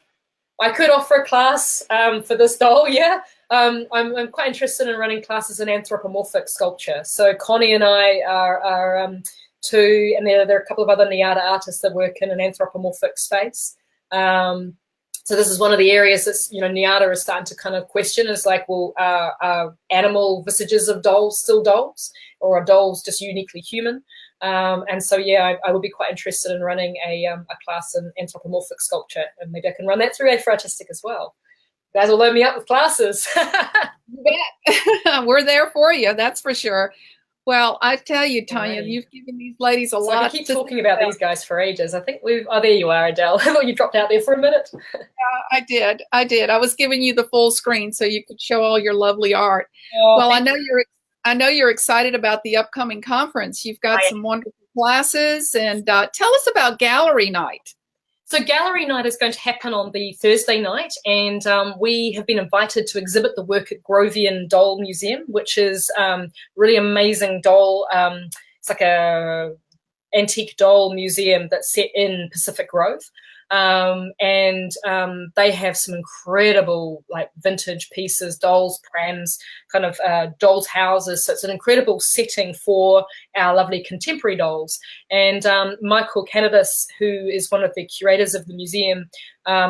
I could offer a class for this doll, yeah. I'm quite interested in running classes in anthropomorphic sculpture. So Connie and I are two, and there are a couple of other NIADA artists that work in an anthropomorphic space. So this is one of the areas that's, NIADA is starting to kind of question, is like, well, are animal visages of dolls still dolls, or are dolls just uniquely human? And so, yeah, I would be quite interested in running a class in anthropomorphic sculpture, and maybe I can run that through A for Artistic as well. You guys will load me up with classes. You bet. We're there for you, that's for sure. Well, I tell you, Tanya, you've given these ladies a lot. I keep talking about these guys for ages. I think oh, there you are, Adele. I thought you dropped out there for a minute. I did. I was giving you the full screen so you could show all your lovely art. Oh, well, I know you're excited about the upcoming conference. You've got some wonderful classes, and tell us about gallery night. So gallery night is going to happen on the Thursday night, and we have been invited to exhibit the work at Grovian Doll Museum, which is really amazing doll. It's like a antique doll museum that's set in Pacific Grove. And they have some incredible like vintage pieces, dolls, prams, kind of dolls' houses. So it's an incredible setting for our lovely contemporary dolls. And Michael Cannabis, who is one of the curators of the museum,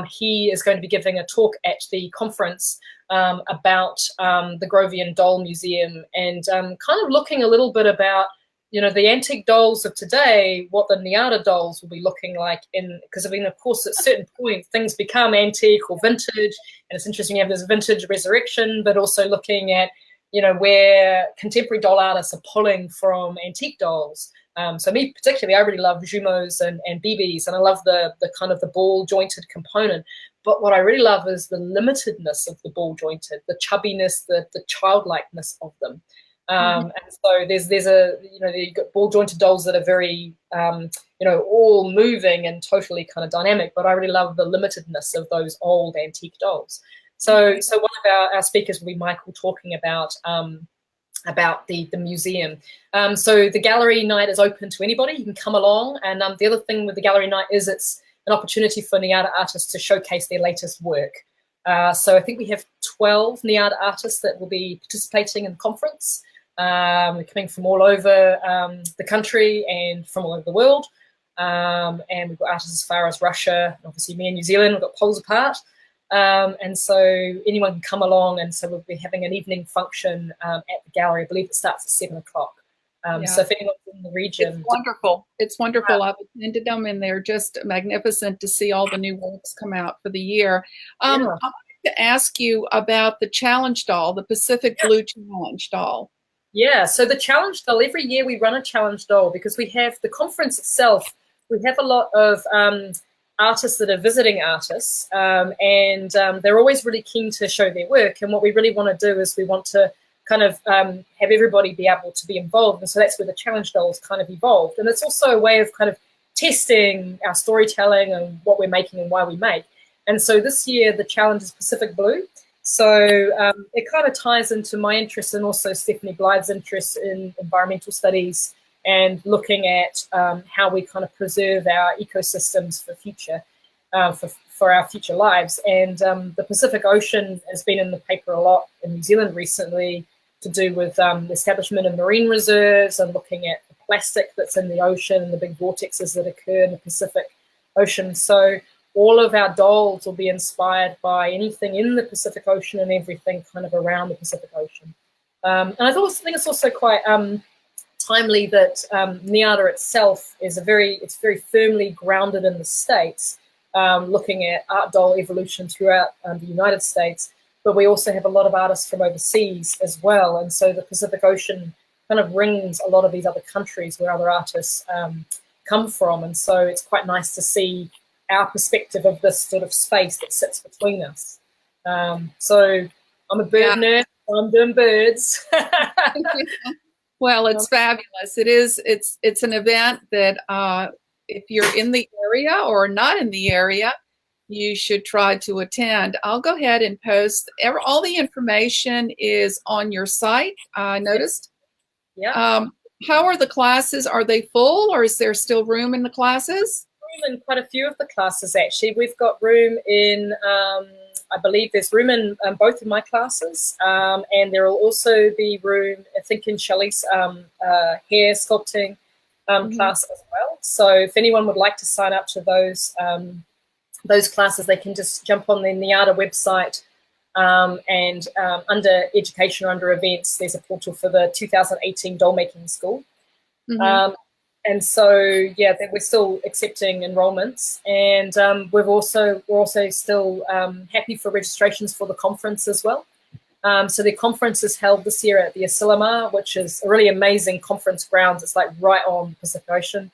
he is going to be giving a talk at the conference about the Grovian Doll Museum, and kind of looking a little bit about, you know, the antique dolls of today, what the NIADA dolls will be looking like because I mean, of course, at a certain point, things become antique or vintage, and it's interesting you have this vintage resurrection, but also looking at, you know, where contemporary doll artists are pulling from antique dolls. So me particularly, I really love Jumos and BBs, and I love the kind of the ball jointed component. But what I really love is the limitedness of the ball jointed, the chubbiness, the childlikeness of them. And so there's a, you know, you've got ball jointed dolls that are very, you know, all moving and totally kind of dynamic, but I really love the limitedness of those old antique dolls. So one of our speakers will be Michael, talking about the museum. So the gallery night is open to anybody. You can come along, and the other thing with the gallery night is it's an opportunity for NIADA artists to showcase their latest work. So I think we have 12 NIADA artists that will be participating in the conference. They're coming from all over the country and from all over the world. And we've got artists as far as Russia, and obviously me in New Zealand, we've got poles apart. And so anyone can come along, and so we'll be having an evening function at the gallery. I believe it starts at 7 o'clock. So if anyone's in the region. It's wonderful. It's wonderful. I've attended them, and they're just magnificent to see all the new works come out for the year. I wanted to ask you about the challenge doll, the Pacific Blue Challenge doll. Yeah, so the challenge doll, every year we run a challenge doll because we have the conference itself. We have a lot of artists that are visiting artists, and they're always really keen to show their work. And what we really want to do is we want to kind of have everybody be able to be involved. And so that's where the challenge dolls kind of evolved. And it's also a way of kind of testing our storytelling and what we're making and why we make. And so this year the challenge is Pacific Blue. So it kind of ties into my interest and also Stephanie Blythe's interest in environmental studies and looking at how we kind of preserve our ecosystems for future, for our future lives. And the Pacific Ocean has been in the paper a lot in New Zealand recently to do with the establishment of marine reserves and looking at the plastic that's in the ocean and the big vortexes that occur in the Pacific Ocean. So all of our dolls will be inspired by anything in the Pacific Ocean and everything kind of around the Pacific Ocean. And I also think it's also quite timely that NIADA itself is very firmly grounded in the States, looking at art doll evolution throughout the United States, but we also have a lot of artists from overseas as well. And so the Pacific Ocean kind of rings a lot of these other countries where other artists come from. And so it's quite nice to see our perspective of this sort of space that sits between us. So I'm a bird nerd, so I'm doing birds. Well, it's fabulous. It's an event that if you're in the area or not in the area, you should try to attend. I'll go ahead and post all the information is on your site. I noticed. Yeah. How are the classes? Are they full, or is there still room in the classes? In quite a few of the classes, actually. We've got room in, I believe there's room in both of my classes, and there will also be room, I think, in Shelley's hair sculpting class as well. So if anyone would like to sign up to those classes, they can just jump on the NIADA website, and under education or under events, there's a portal for the 2018 doll making school. And so, yeah, we're still accepting enrollments, and we're also still happy for registrations for the conference as well. So the conference is held this year at the Asilomar, which is a really amazing conference grounds. It's like right on the Pacific Ocean,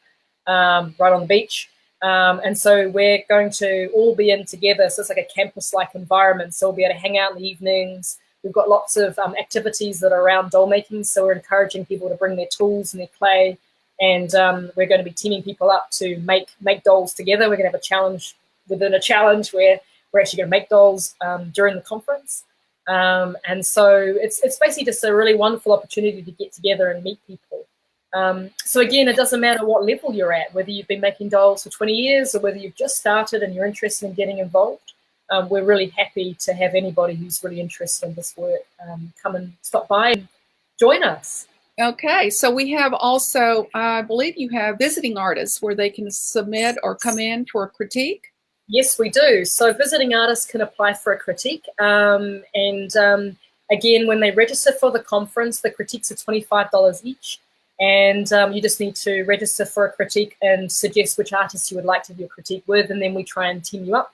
right on the beach. And so we're going to all be in together. So it's like a campus-like environment. So we'll be able to hang out in the evenings. We've got lots of activities that are around doll making. So we're encouraging people to bring their tools and their clay. And we're going to be teaming people up to make dolls together. We're going to have a challenge within a challenge where we're actually going to make dolls during the conference. And so it's basically just a really wonderful opportunity to get together and meet people. So again, it doesn't matter what level you're at, whether you've been making dolls for 20 years or whether you've just started and you're interested in getting involved. We're really happy to have anybody who's really interested in this work come and stop by and join us. Okay, so we have also, I believe you have visiting artists where they can submit or come in for a critique. Yes, we do. So visiting artists can apply for a critique. Again, when they register for the conference, the critiques are $25 each. And you just need to register for a critique and suggest which artist you would like to do a critique with. And then we try and team you up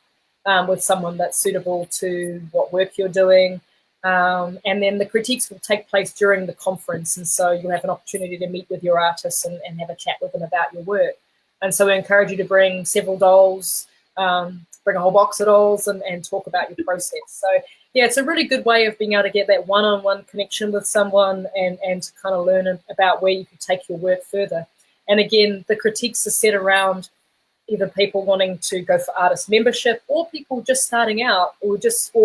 with someone that's suitable to what work you're doing. And then the critiques will take place during the conference. And so you'll have an opportunity to meet with your artists and have a chat with them about your work. And so we encourage you to bring several dolls, bring a whole box of dolls and talk about your process. So yeah, it's a really good way of being able to get that one-on-one connection with someone and to kind of learn about where you can take your work further. And again, the critiques are set around either people wanting to go for artist membership or people just starting out or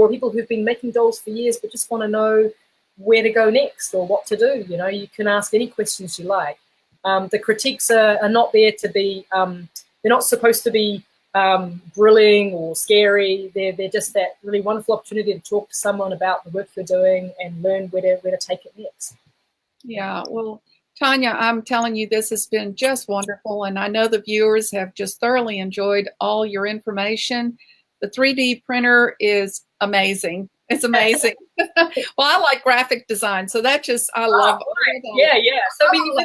people who've been making dolls for years but just want to know where to go next or what to do. You know, you can ask any questions you like. The critiques are not there to be, they're not supposed to be grilling or scary. They're just that really wonderful opportunity to talk to someone about the work you're doing and learn where to take it next. Yeah, well, Tanya, I'm telling you, this has been just wonderful, and I know the viewers have just thoroughly enjoyed all your information. The 3D printer is amazing. It's amazing. Well, I like graphic design, so that just, I love. Right. Yeah. So I mean,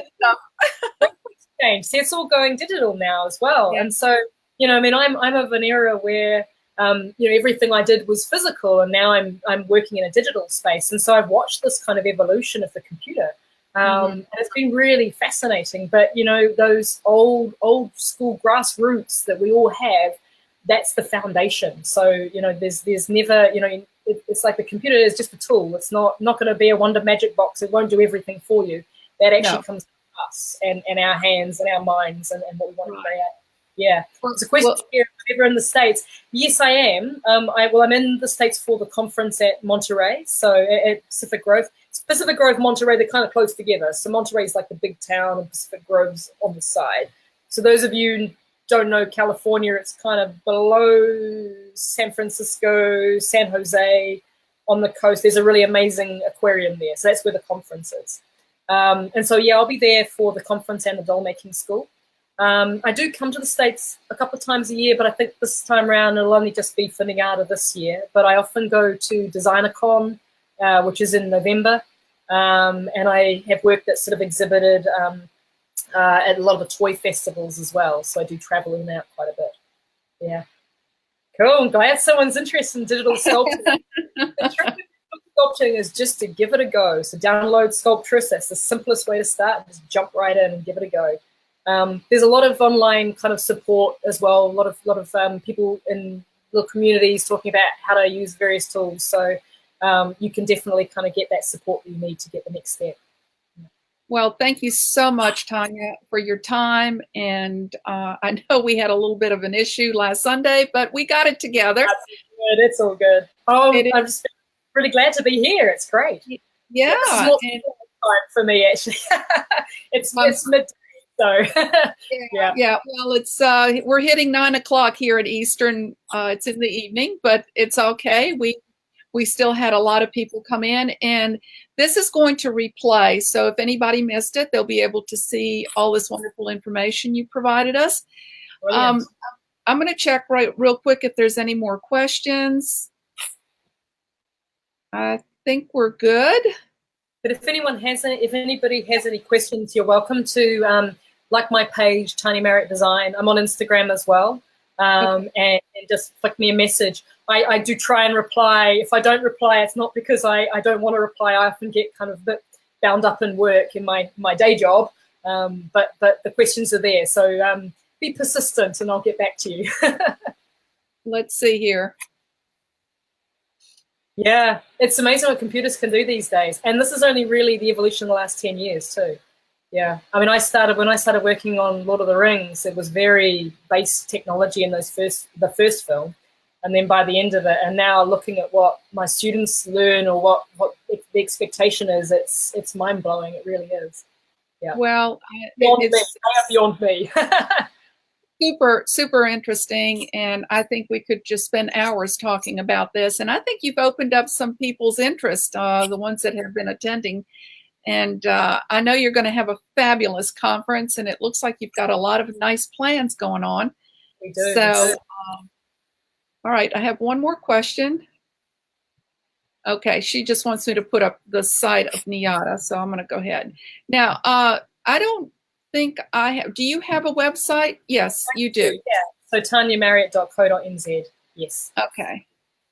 change. See, it's all going digital now as well, and so you know, I mean, I'm of an era where you know, everything I did was physical, and now I'm working in a digital space, and so I've watched this kind of evolution of the computer. And it's been really fascinating. But you know, those old school grassroots that we all have, that's the foundation. So you know, there's never, you know, it's like the computer is just a tool. It's not going to be a wonder magic box. It won't do everything for you. That actually comes from us and our hands and our minds and what we want to create. Yeah. It's a question here if you're in the States. Yes, I am. I'm in the States for the conference at Monterey, so at Pacific Grove. Pacific Grove, Monterey, they're kind of close together. So Monterey is like the big town and Pacific Grove's on the side. So those of you who don't know California, it's kind of below San Francisco, San Jose on the coast. There's a really amazing aquarium there. So that's where the conference is. And so, yeah, I'll be there for the conference and the doll making school. I do come to the States a couple of times a year, but I think this time around it'll only just be for NIADA this year. But I often go to DesignerCon, which is in November, and I have work that's sort of exhibited at a lot of the toy festivals as well. So I do travel in and out quite a bit. Yeah. Cool. I'm glad someone's interested in digital sculpting. The trick with sculpting is just to give it a go. So download Sculptress. That's the simplest way to start. Just jump right in and give it a go. There's a lot of online kind of support as well. A lot of people in little communities talking about how to use various tools. So you can definitely kind of get that support that you need to get the next step. Well, thank you so much, Tanya, for your time. And I know we had a little bit of an issue last Sunday, but we got it together. That's good. It's all good. Oh, I'm just really glad to be here. It's great. Yeah. It's more time for me, actually. it's midday. So yeah. Well, it's we're hitting 9 o'clock here at Eastern. It's in the evening, but it's okay. We still had a lot of people come in, and this is going to replay. So if anybody missed it, they'll be able to see all this wonderful information you provided us. I'm going to check real quick if there's any more questions. I think we're good. But if anybody has any questions, you're welcome to like my page, Tanya Marriott Design. I'm on Instagram as well, and just flick me a message. I do try and reply. If I don't reply, it's not because I don't want to reply. I often get kind of a bit bound up in work in my day job, but the questions are there. So be persistent, and I'll get back to you. Let's see here. Yeah, it's amazing what computers can do these days. And this is only really the evolution of the last 10 years too. Yeah, I mean, when I started working on Lord of the Rings, it was very base technology in the first film. And then by the end of it, and now looking at what my students learn or what the expectation is, it's mind-blowing. It really is. Yeah. Well, beyond me. Super interesting, and I think we could just spend hours talking about this. And I think you've opened up some people's interest, the ones that have been attending. And I know you're going to have a fabulous conference, and it looks like you've got a lot of nice plans going on. We do. So All right, I have one more question. Okay, she just wants me to put up the site of NIADA, so I'm going to go ahead. Now, I don't think I have. Do you have a website? Yes, you do. Yeah. So tanyamarriott.co.nz. Yes. Okay.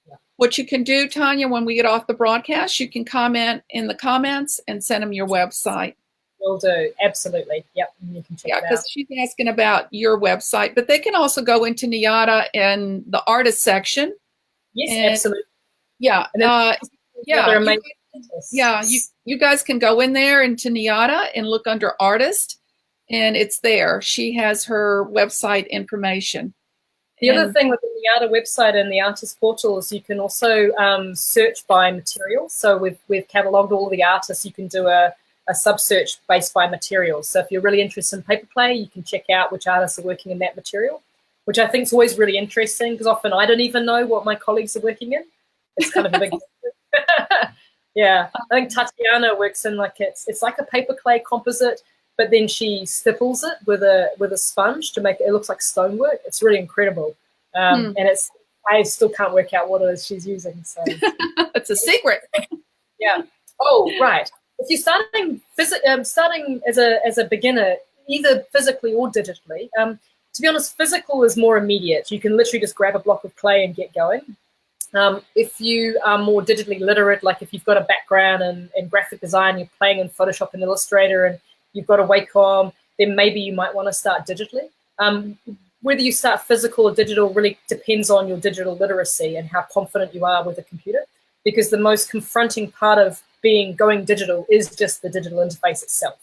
Yeah. What you can do, Tanya, when we get off the broadcast, you can comment in the comments and send them your website. Will do. Absolutely. Yep. You can check it out. Yeah, because she's asking about your website, but they can also go into NIADA in the artist section. Yes, and, absolutely. Yeah. You guys can go in there into NIADA and look under artist, and it's there. She has her website information. The other thing with the NIADA website and the artist portal is you can also search by material. So we've catalogued all the artists. You can do a sub-search based by materials. So if you're really interested in paper clay, you can check out which artists are working in that material, which I think is always really interesting because often I don't even know what my colleagues are working in. It's kind of a big yeah. I think Tatiana works in it's like a paper clay composite, but then she stipples it with a sponge to make it looks like stonework. It's really incredible. And I still can't work out what it is she's using. So it's a secret. Yeah. Oh, right. If you're starting as a beginner, either physically or digitally, to be honest, physical is more immediate. You can literally just grab a block of clay and get going. If you are more digitally literate, like if you've got a background in graphic design, you're playing in Photoshop and Illustrator, and you've got a Wacom, then maybe you might want to start digitally. Whether you start physical or digital really depends on your digital literacy and how confident you are with a computer, because the most confronting part of going digital is just the digital interface itself.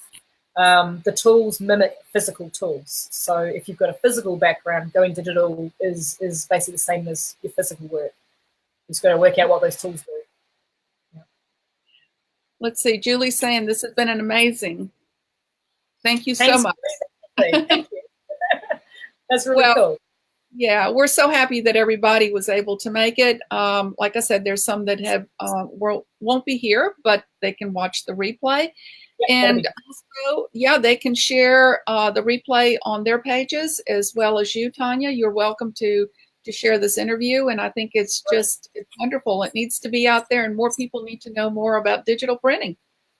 The tools mimic physical tools. So if you've got a physical background, going digital is basically the same as your physical work. You just got to work out what those tools do. Yeah. Let's see, Julie's saying this has been an amazing. Thank you Thanks so much. Thank you. That's really cool. Yeah, we're so happy that everybody was able to make it. Like I said, there's some that have won't be here, but they can watch the replay. Yep, and also, yeah, they can share the replay on their pages as well as you, Tanya. You're welcome to share this interview, and I think it's wonderful. It needs to be out there, and more people need to know more about digital printing.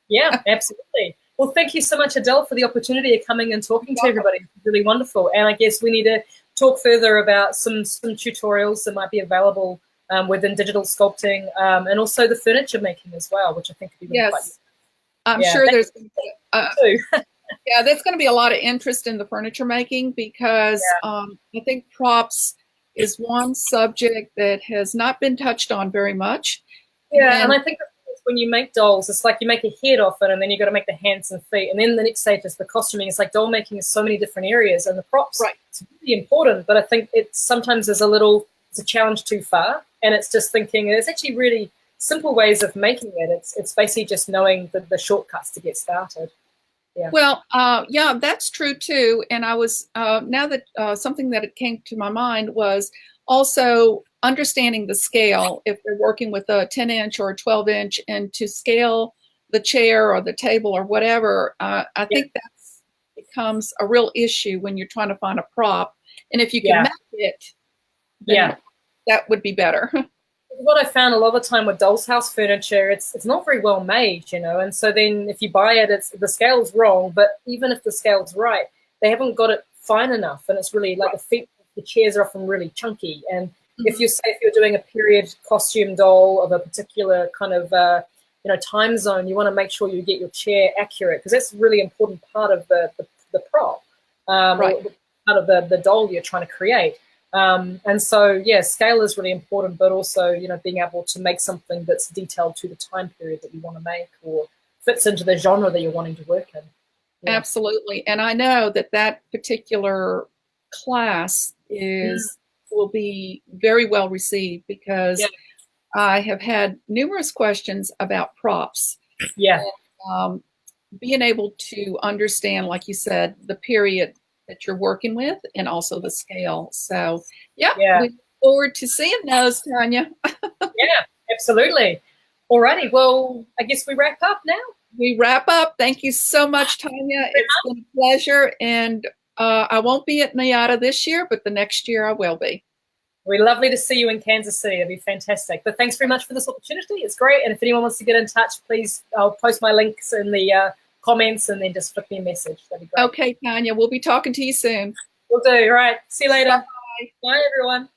Yeah, absolutely. Well, thank you so much, Adele, for the opportunity of coming and talking to everybody. It's really wonderful. And I guess we need to talk further about some tutorials that might be available within digital sculpting and also the furniture making as well, which I think could be really quite useful. I'm sure there's yeah, there's going to be a lot of interest in the furniture making because I think props is one subject that has not been touched on very much. Yeah, and I think when you make dolls, it's like you make a head off it, and then you got to make the hands and feet, and then the next stage is the costuming. It's like doll making is so many different areas, and the props. Right. It's really important, but I think it sometimes is it's a challenge too far, and it's just thinking there's actually really simple ways of making it. It's basically just knowing the shortcuts to get started. Yeah. Well, yeah, that's true too. And I was now that something that came to my mind was also understanding the scale. If they're working with a 10-inch or a 12-inch, and to scale the chair or the table or whatever, I think that becomes a real issue when you're trying to find a prop. And if you can match it, then that would be better. What I found a lot of the time with doll's house furniture, it's not very well made, and so then if you buy it, the scale's wrong. But even if the scale's right, they haven't got it fine enough, and it's really like the chairs are often really chunky. And if you're doing a period costume doll of a particular kind of time zone, you want to make sure you get your chair accurate, because that's a really important part of the prop, part of the doll you're trying to create. And so, scale is really important, but also, being able to make something that's detailed to the time period that you want to make or fits into the genre that you're wanting to work in. Yeah. Absolutely. And I know that particular class will be very well received, because I have had numerous questions about props. Yeah. And, being able to understand, like you said, the period that you're working with, and also the scale. So, we look forward to seeing those, Tanya. Yeah, absolutely. Alrighty, well, I guess we wrap up now. We wrap up. Thank you so much, Tanya. It's been a pleasure, and I won't be at NIADA this year, but the next year I will be. It'll be lovely to see you in Kansas City. It'll be fantastic. But thanks very much for this opportunity. It's great. And if anyone wants to get in touch, please, I'll post my links in the comments and then just flick me a message. That'd be great. Okay, Tanya, we'll be talking to you soon. Will do. All right. See you later. Bye. Bye, everyone.